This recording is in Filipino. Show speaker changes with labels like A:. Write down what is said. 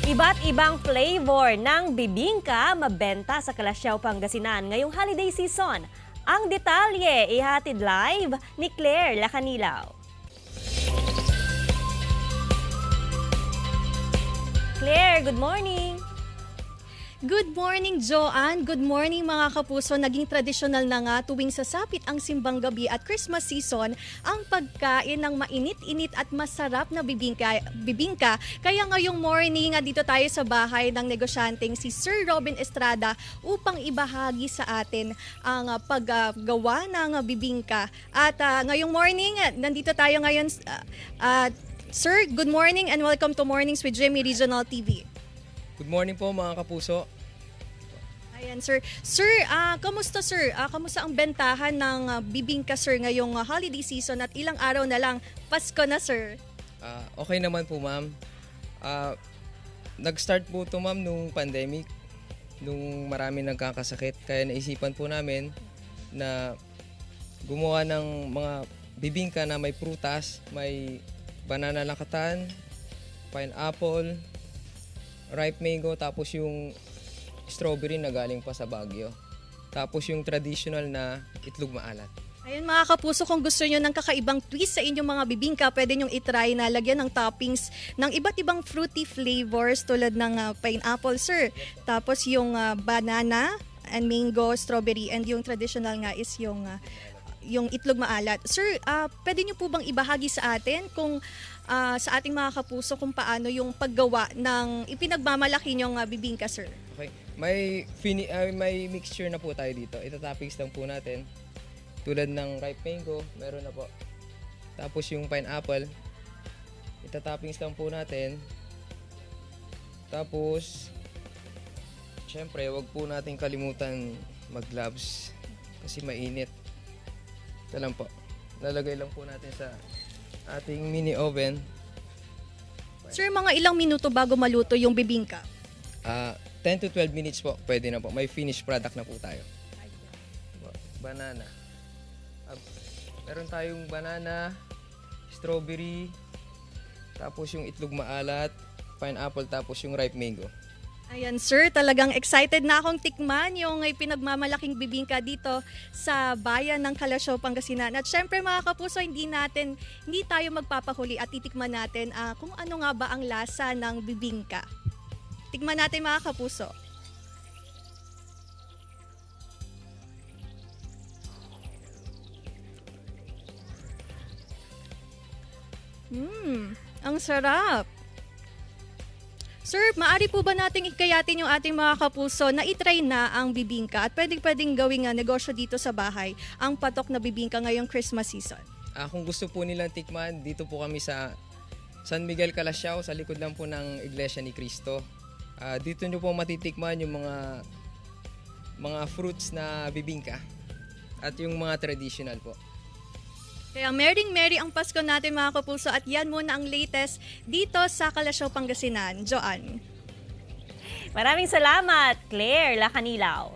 A: Iba't ibang flavor ng bibingka mabenta sa Kalasyaw, Pangasinan ngayong holiday season. Ang detalye ihatid live ni Claire Lacanilaw. Claire, good morning!
B: Good morning, Joanne. Good morning, mga kapuso. Naging tradisyonal na nga tuwing sasapit ang simbang gabi at Christmas season ang pagkain ng mainit-init at masarap na bibingka. Kaya ngayong morning, dito tayo sa bahay ng negosyanteng si Sir Robin Estrada upang ibahagi sa atin ang paggawa ng bibingka. At ngayong morning, nandito tayo ngayon. Sir, good morning and welcome to Mornings with Jimmy Regional TV.
C: Good morning po mga kapuso.
B: Ayan, sir. Sir, kamusta sir? Kamusta ang bentahan ng bibingka sir ngayong holiday season at ilang araw na lang Pasko na sir?
C: Okay naman po ma'am. Nag-start po ito ma'am nung pandemic, nung marami nagkakasakit. Kaya naisipan po namin na gumawa ng mga bibingka na may prutas, may banana lakatan, pineapple, ripe mango, tapos yung strawberry na galing pa sa Baguio. Tapos yung traditional na itlog maalat.
B: Ayun mga kapuso, kung gusto nyo ng kakaibang twist sa inyong mga bibingka, pwede nyong itry na lagyan ng toppings ng iba't ibang fruity flavors tulad ng pineapple, sir. Tapos yung banana and mango, strawberry, and yung traditional nga is yung itlog maalat. Sir, pwede nyo po bang ibahagi sa atin kung sa ating mga kapuso kung paano yung paggawa ng ipinagmamalaki nyong bibingka, sir?
C: Okay. May mixture na po tayo dito. Itatoppings lang po natin. Tulad ng ripe mango, meron na po. Tapos yung pineapple, itatoppings lang po natin. Tapos, syempre, wag po natin kalimutan mag-gloves kasi mainit. Ito lang po. Lalagay lang po natin sa ating mini oven.
B: Sir, mga ilang minuto bago maluto yung bibingka?
C: 10 to 12 minutes po, pwede na po. May finished product na po tayo. Banana. Meron tayong banana, strawberry, tapos yung itlog maalat, pineapple, tapos yung ripe mango.
B: Ayan sir, talagang excited na akong tikman yung pinagmamalaking bibingka dito sa bayan ng Kalasyaw, Pangasinan. At syempre mga kapuso, hindi tayo magpapahuli at titikman natin kung ano nga ba ang lasa ng bibingka. Tikman natin mga kapuso. Ang sarap. Sir, maaari po ba nating ikayatin yung ating mga kapuso na itry na ang bibingka at pwedeng gawing negosyo dito sa bahay ang patok na bibingka ngayong Christmas season?
C: Kung gusto po nilang tikman, dito po kami sa San Miguel, Kalasyaw, sa likod lang po ng Iglesia ni Cristo. Dito nyo po matitikman yung mga fruits na bibingka at yung mga traditional po.
B: Kaya merry ang Pasko natin mga kapuso at yan muna ang latest dito sa Kalasyaw, Pangasinan. Joanne.
A: Maraming salamat, Claire Lacanilaw.